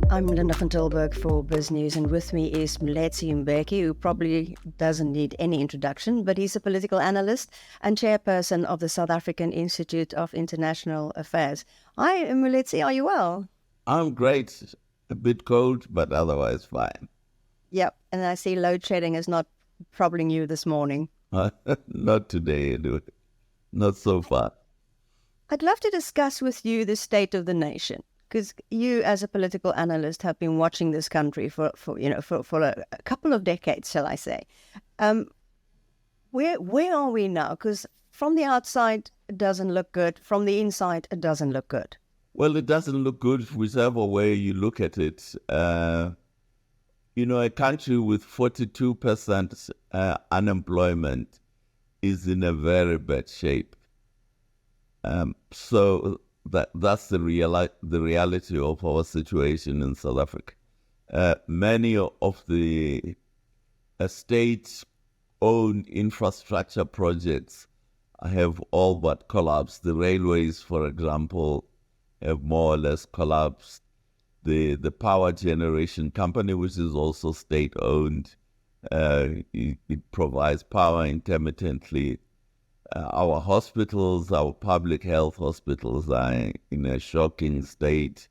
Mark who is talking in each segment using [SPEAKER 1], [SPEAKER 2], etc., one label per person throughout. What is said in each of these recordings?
[SPEAKER 1] I'm Linda van Tilburg for BizNews, and with me is Moeletsi Mbeki, who probably doesn't need any introduction, but he's a political analyst and chairperson of the South African Institute of International Affairs. Hi, Moeletsi, are you well?
[SPEAKER 2] I'm great. A bit cold, but otherwise fine.
[SPEAKER 1] Yep, and I see load shedding is not troubling you this morning.
[SPEAKER 2] Not today, anyway. Not so far.
[SPEAKER 1] I'd love to discuss with you the state of the nation, because you, as a political analyst, have been watching this country for a couple of decades, shall I say. Where are we now? Because from the outside, it doesn't look good. From the inside, it doesn't look good.
[SPEAKER 2] Well, it doesn't look good whichever way you look at it. A country with 42% unemployment is in a very bad shape. So that's the reality of our situation in South Africa. Many of the state-owned infrastructure projects have all but collapsed. The railways, for example, have more or less collapsed. The power generation company, which is also state-owned, it provides power intermittently. Our hospitals, our public health hospitals are in a shocking state,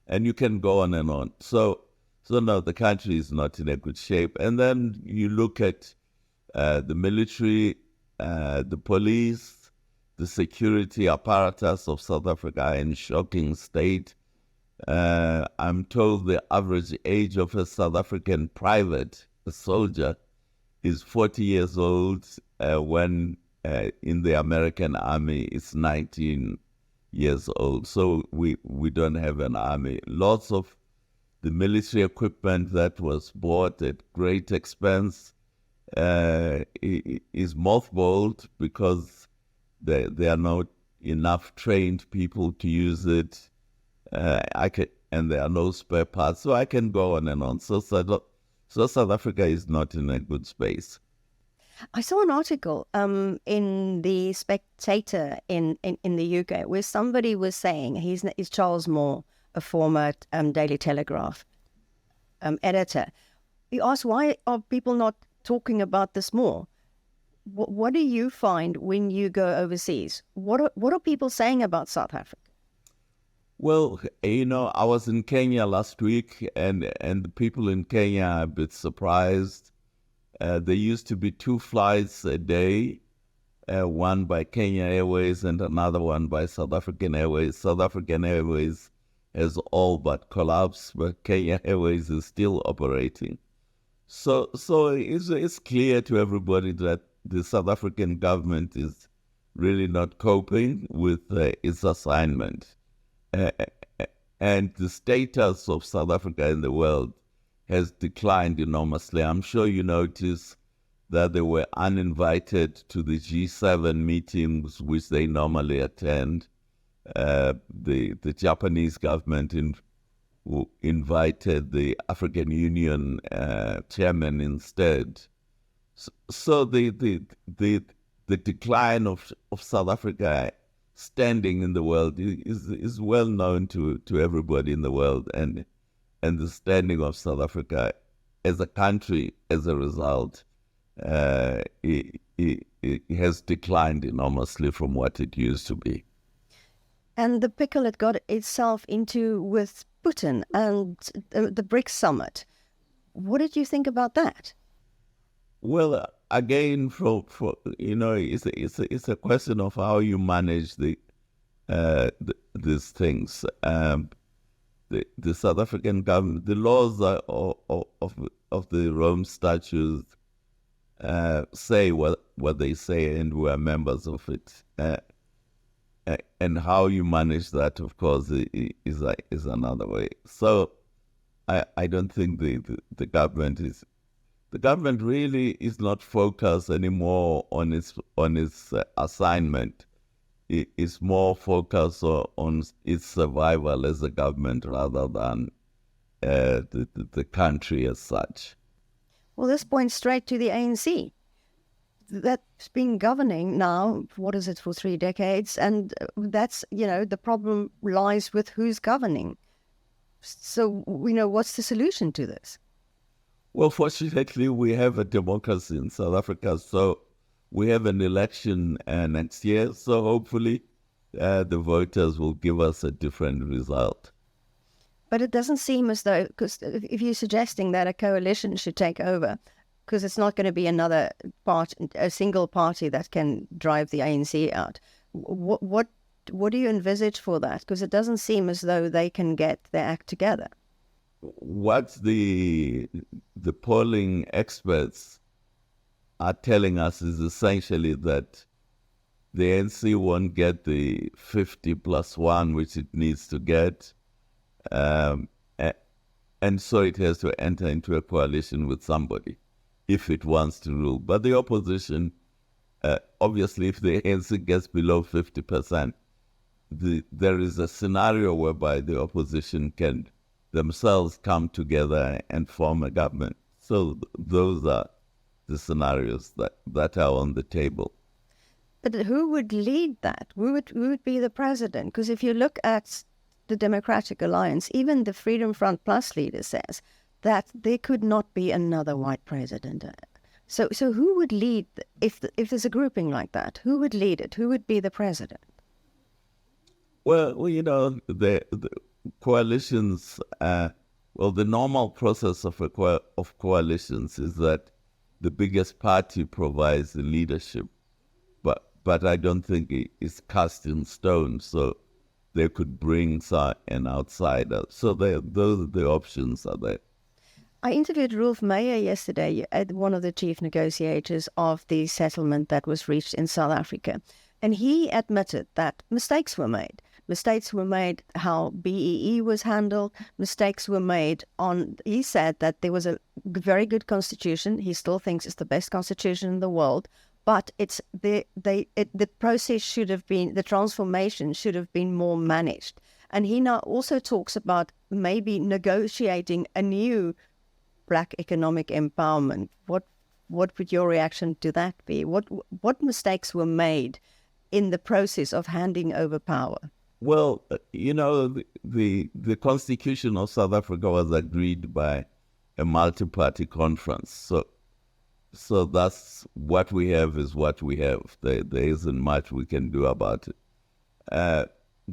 [SPEAKER 2] and you can go on and on. So no, the country is not in a good shape. And then you look at the military, the police, the security apparatus of South Africa in shocking state. I'm told the average age of a South African private, a soldier, is 40 years old when in the American army it's 19 years old. So we don't have an army. Lots of the military equipment that was bought at great expense is mothballed because there are not enough trained people to use it. And there are no spare parts. So I can go on and on. So South Africa is not in a good space.
[SPEAKER 1] I saw an article in the Spectator in the UK where somebody was saying, he's Charles Moore, a former Daily Telegraph editor. He asked, why are people not talking about this more? What do you find when you go overseas? What are people saying about South Africa?
[SPEAKER 2] Well, I was in Kenya last week, and the people in Kenya are a bit surprised. There used to be 2 flights a day, one by Kenya Airways and another one by South African Airways. South African Airways has all but collapsed, but Kenya Airways is still operating. So it's clear to everybody that the South African government is really not coping with its assignment. And the status of South Africa in the world has declined enormously. I'm sure you noticed that they were uninvited to the G7 meetings, which they normally attend. The Japanese government invited the African Union chairman instead. So the decline of South Africa standing in the world is well known to everybody in the world, and the standing of South Africa as a country, as a result, it has declined enormously from what it used to be.
[SPEAKER 1] And the pickle it got itself into with Putin and the BRICS summit. What did you think about that?
[SPEAKER 2] Well, again, it's a question of how you manage these things. The South African government, the laws of the Rome Statutes say what they say, and we are members of it. And how you manage that, of course, is another way. So I don't think the government is. The government really is not focused anymore on its assignment. It's more focused on its survival as a government rather than the country as such.
[SPEAKER 1] Well, this points straight to the ANC. That's been governing now, what is it, for 3 decades? And that's, the problem lies with who's governing. So, what's the solution to this?
[SPEAKER 2] Well, fortunately, we have a democracy in South Africa, so we have an election next year. So hopefully, the voters will give us a different result.
[SPEAKER 1] But it doesn't seem as though, because if you're suggesting that a coalition should take over, because it's not going to be a single party that can drive the ANC out. What do you envisage for that? Because it doesn't seem as though they can get their act together.
[SPEAKER 2] What the polling experts are telling us is essentially that the ANC won't get the 50+1, which it needs to get. And so it has to enter into a coalition with somebody if it wants to rule. But the opposition, obviously, if the ANC gets below 50%, there is a scenario whereby the opposition can themselves come together and form a government. So those are the scenarios that are on the table.
[SPEAKER 1] But who would lead that? Who would be the president? Because if you look at the Democratic Alliance, even the Freedom Front Plus leader says that there could not be another white president. So who would lead, if there's a grouping like that, who would lead it? Who would be the president?
[SPEAKER 2] Well, the coalitions, the normal process of coalitions is that the biggest party provides the leadership, but I don't think it's cast in stone, so they could bring an outsider. So those are the options are there.
[SPEAKER 1] I interviewed Roelf Meyer yesterday, one of the chief negotiators of the settlement that was reached in South Africa, and he admitted that mistakes were made. Mistakes were made how BEE was handled. Mistakes were made he said that there was a very good constitution. He still thinks it's the best constitution in the world. But the process should have been, the transformation should have been more managed. And he now also talks about maybe negotiating a new Black economic empowerment. What would your reaction to that be? What mistakes were made in the process of handing over power?
[SPEAKER 2] Well, the Constitution of South Africa was agreed by a multi-party conference. So that's what we have is what we have. There isn't much we can do about it.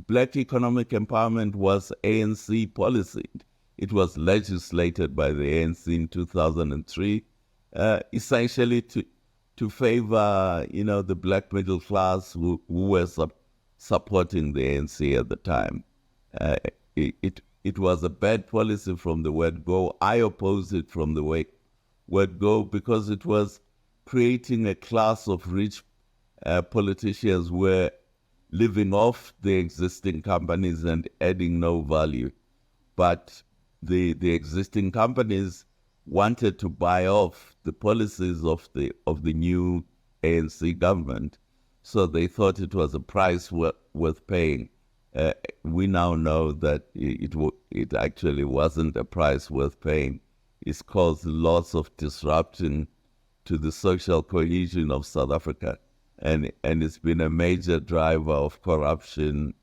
[SPEAKER 2] Black economic empowerment was ANC policy. It was legislated by the ANC in 2003, essentially to favor, the black middle class who were supporting the ANC at the time. It was a bad policy from the word go. I opposed it from the word go because it was creating a class of rich politicians who were living off the existing companies and adding no value. But the existing companies wanted to buy off the policies of the new ANC government. So they thought it was a price worth paying. We now know that it actually wasn't a price worth paying. It's caused lots of disruption to the social cohesion of South Africa, and it's been a major driver of corruption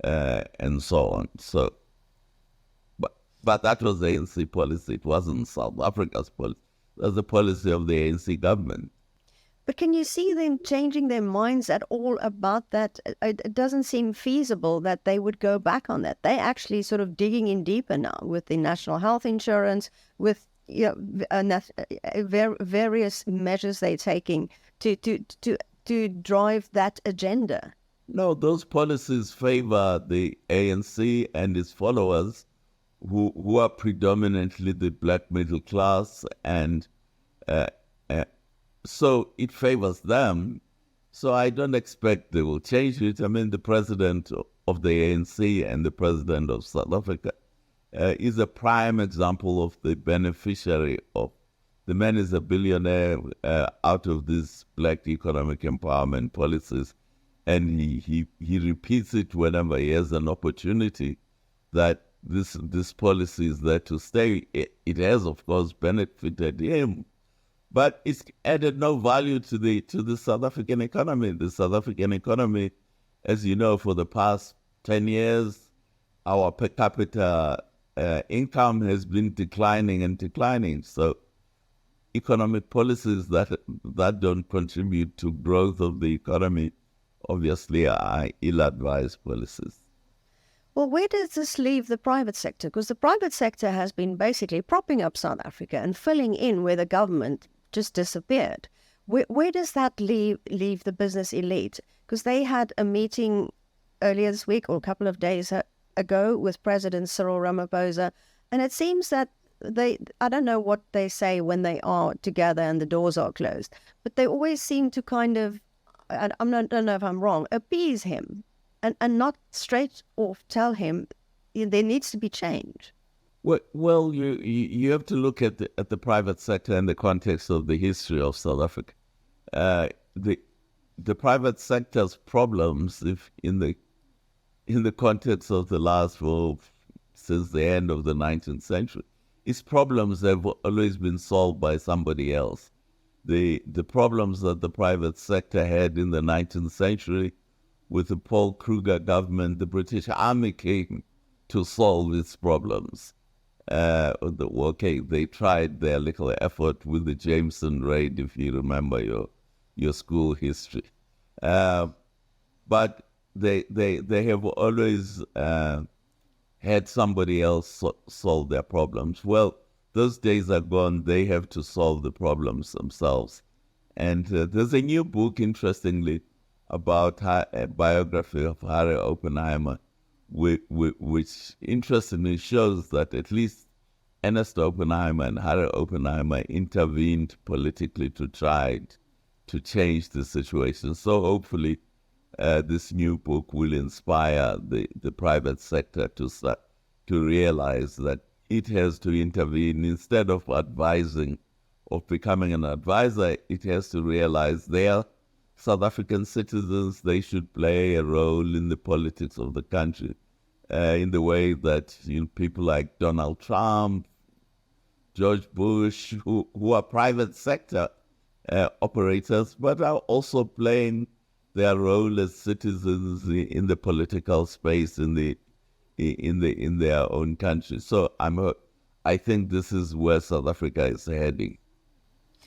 [SPEAKER 2] and so on. So, but that was the ANC policy. It wasn't South Africa's policy. It was the policy of the ANC government.
[SPEAKER 1] But can you see them changing their minds at all about that? It doesn't seem feasible that they would go back on that. They're actually sort of digging in deeper now with the national health insurance, with various measures they're taking to drive that agenda.
[SPEAKER 2] No, those policies favor the ANC and its followers, who are predominantly the black middle class, and so it favors them. So I don't expect they will change it. I mean, the president of the ANC and the president of South Africa is a prime example of the beneficiary of. The man is a billionaire out of these black economic empowerment policies, and he repeats it whenever he has an opportunity that this policy is there to stay. It has, of course, benefited him, but it's added no value to the South African economy. The South African economy, as you know, for the past 10 years, our per capita income has been declining and declining. So economic policies that don't contribute to growth of the economy obviously are ill-advised policies.
[SPEAKER 1] Well, where does this leave the private sector? Because the private sector has been basically propping up South Africa and filling in where the government just disappeared. Where does that leave the business elite? Because they had a meeting earlier this week or a couple of days ago with President Cyril Ramaphosa, and it seems that I don't know what they say when they are together and the doors are closed, but they always seem to kind of, I don't know if I'm wrong, appease him and not straight off tell him there needs to be change.
[SPEAKER 2] Well, you have to look at the private sector in the context of the history of South Africa. The private sector's problems, if in the context of the last, since the end of the 19th century, its problems have always been solved by somebody else. The problems that the private sector had in the 19th century with the Paul Kruger government, the British Army came to solve its problems. They tried their little effort with the Jameson raid, if you remember your school history. But they have always had somebody else solve their problems. Well, those days are gone. They have to solve the problems themselves. And there's a new book, interestingly, about a biography of Harry Oppenheimer, which interestingly shows that at least Ernest Oppenheimer and Harry Oppenheimer intervened politically to try to change the situation. So hopefully this new book will inspire the private sector to realize that it has to intervene instead of advising, of becoming an advisor. It has to realize they are South African citizens. They should play a role in the politics of the country in the way that people like Donald Trump, George Bush, who are private sector operators, but are also playing their role as citizens in the political space in their own country. So I think this is where South Africa is heading.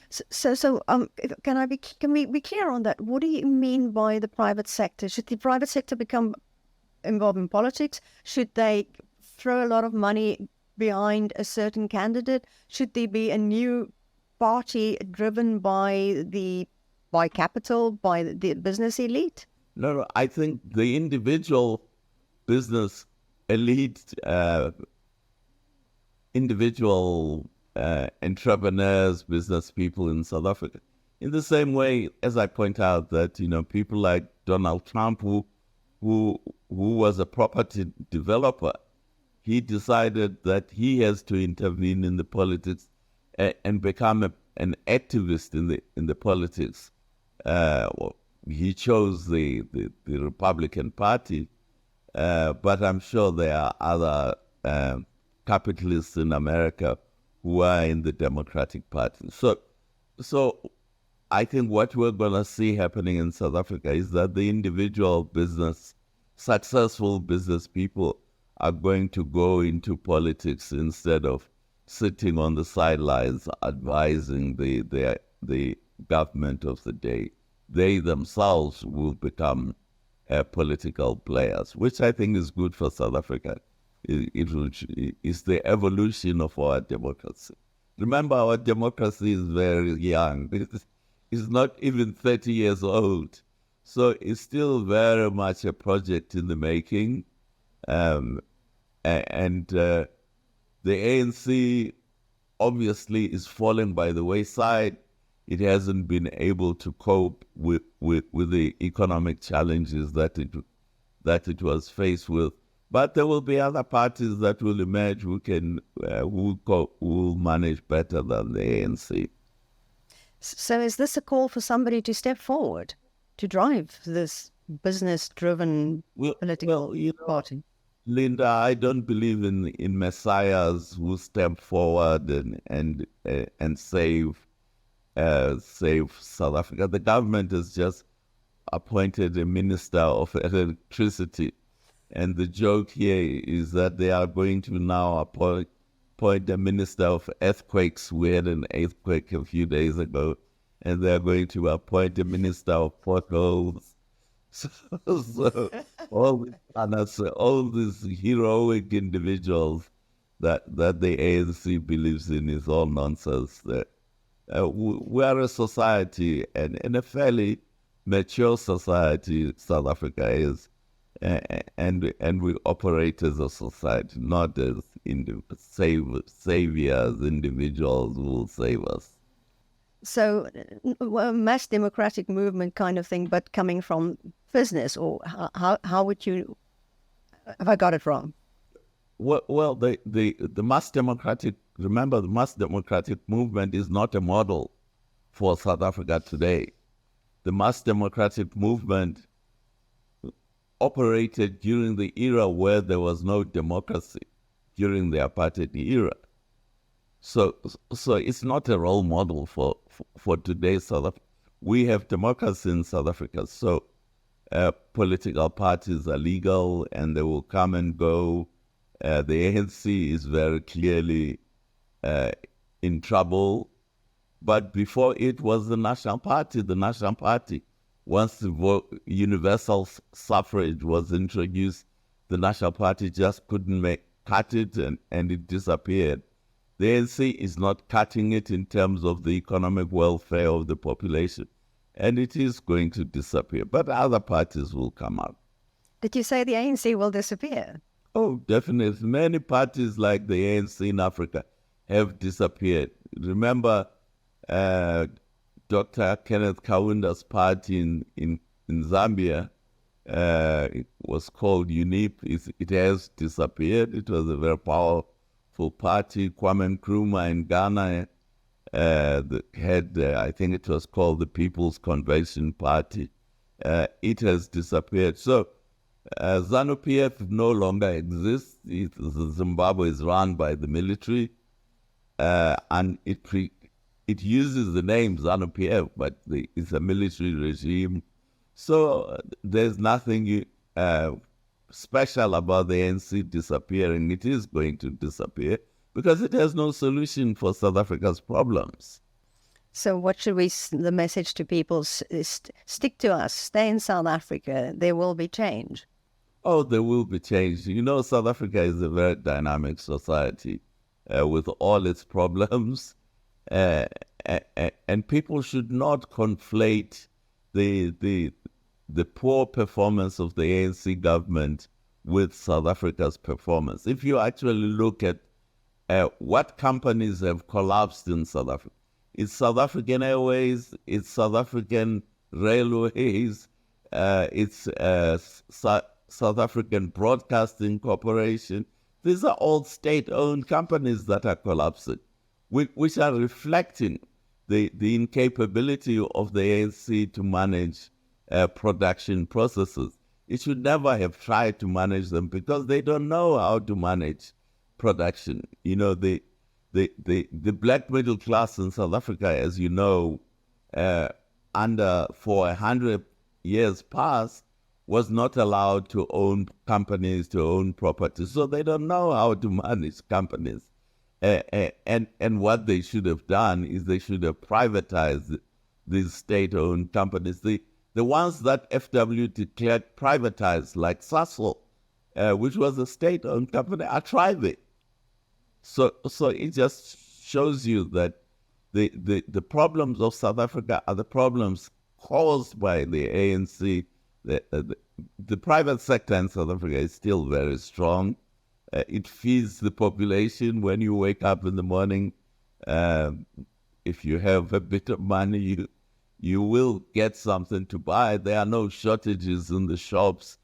[SPEAKER 1] So can we be clear on that? What do you mean by the private sector? Should the private sector become involved in politics? Should they throw a lot of money behind a certain candidate? Should there be a new party driven by capital, by the business elite?
[SPEAKER 2] No, I think the individual business elite, entrepreneurs, business people in South Africa. In the same way, as I point out, that people like Donald Trump, who was a property developer, he decided that he has to intervene in the politics and become an activist in the politics. He chose the Republican Party, but I'm sure there are other capitalists in America who are in the Democratic Party. So I think what we're going to see happening in South Africa is that the individual successful business people are going to go into politics instead of sitting on the sidelines advising the government of the day. They themselves will become political players, which I think is good for South Africa. It's the evolution of our democracy. Remember, our democracy is very young. It's not even 30 years old. So it's still very much a project in the making. The ANC obviously is falling by the wayside. It hasn't been able to cope with the economic challenges that it was faced with. But there will be other parties that will emerge who will manage better than the ANC.
[SPEAKER 1] So is this a call for somebody to step forward to drive this business-driven political party?
[SPEAKER 2] Linda, I don't believe in messiahs who step forward and save South Africa. The government has just appointed a minister of electricity And the joke here is that they are going to now appoint a minister of earthquakes. We had an earthquake a few days ago, and they're going to appoint a minister of potholes. So all these heroic individuals that the ANC believes in is all nonsense. We are a society, and a fairly mature society, South Africa is, and we operate as a society, not as saviors, individuals who will save us.
[SPEAKER 1] So, a mass democratic movement kind of thing, but coming from business, or how would you? Have I got it wrong?
[SPEAKER 2] Well, the mass democratic. Remember, the mass democratic movement is not a model for South Africa today. The mass democratic movement operated during the era where there was no democracy, during the apartheid era. So it's not a role model for today's South Africa. We have democracy in South Africa, so political parties are legal and they will come and go. The ANC is very clearly in trouble, but before it was the National Party. The National Party, once the universal suffrage was introduced, the National Party just couldn't cut it, and it disappeared. The ANC is not cutting it in terms of the economic welfare of the population, and it is going to disappear. But other parties will come out.
[SPEAKER 1] Did you say the ANC will disappear?
[SPEAKER 2] Oh, definitely. Many parties like the ANC in Africa have disappeared. Remember, Dr. Kenneth Kaunda's party in Zambia, it was called UNIP. It has disappeared. It was a very powerful party. Kwame Nkrumah in Ghana had, I think it was called the People's Convention Party. It has disappeared. So ZANU-PF no longer exists. Zimbabwe is run by the military, and it uses the name ZANU-PF, but it's a military regime. So there's nothing special about the ANC disappearing. It is going to disappear because it has no solution for South Africa's problems.
[SPEAKER 1] So what should the message to people, stick to us, stay in South Africa, there will be change?
[SPEAKER 2] Oh, there will be change. You know, South Africa is a very dynamic society with all its problems. And people should not conflate the poor performance of the ANC government with South Africa's performance. If you actually look at what companies have collapsed in South Africa, it's South African Airways, it's South African Railways, it's South African Broadcasting Corporation. These are all state-owned companies that are collapsing, which are reflecting the incapability of the ANC to manage production processes. It should never have tried to manage them because they don't know how to manage production. You know, the black middle class in South Africa, as you know, for 100 years past, was not allowed to own companies, to own properties. So they don't know how to manage companies. And what they should have done is they should have privatized these state-owned companies. The ones that FW declared privatized, like Sasol, which was a state-owned company, are thriving. So it just shows you that the problems of South Africa are the problems caused by the ANC. The private sector in South Africa is still very strong. It feeds the population. When you wake up in the morning, if you have a bit of money, you will get something to buy. There are no shortages in the shops.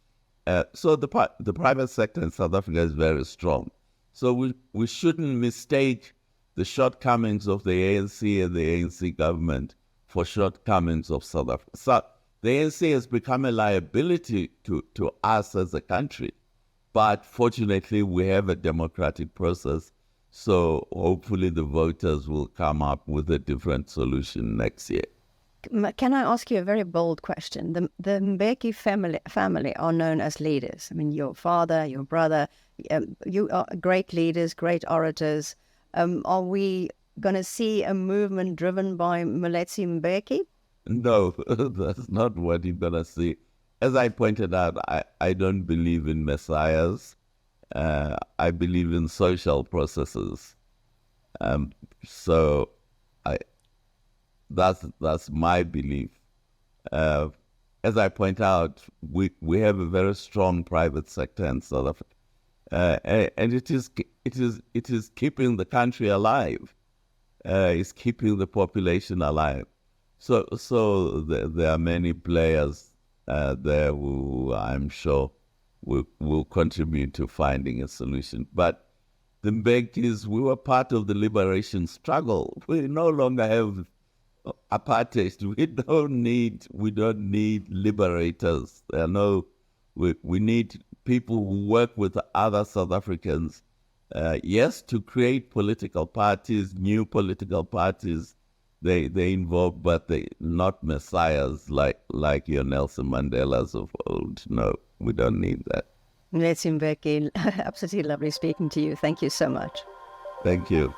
[SPEAKER 2] So the private sector in South Africa is very strong. So we shouldn't mistake the shortcomings of the ANC and the ANC government for shortcomings of South Africa. So the ANC has become a liability to us as a country. But fortunately, we have a democratic process. So hopefully the voters will come up with a different solution next year.
[SPEAKER 1] Can I ask you a very bold question? The Mbeki family are known as leaders. I mean, your father, your brother, you are great leaders, great orators. Are we going to see a movement driven by Moeletsi Mbeki?
[SPEAKER 2] No, that's not what you're going to see. As I pointed out, I don't believe in messiahs. I believe in social processes. So that's my belief. As I point out, we have a very strong private sector in South Africa, and it is keeping the country alive. It's keeping the population alive. So there are many players there who I'm sure will contribute to finding a solution. But the Mbekis, we were part of the liberation struggle. We no longer have apartheid. We don't need liberators. We need people who work with other South Africans. Yes, to create political parties, new political parties. They involve, but they not messiahs like your Nelson Mandelas of old. No, we don't need that.
[SPEAKER 1] Moeletsi Mbeki, absolutely lovely speaking to you. Thank you so much.
[SPEAKER 2] Thank you.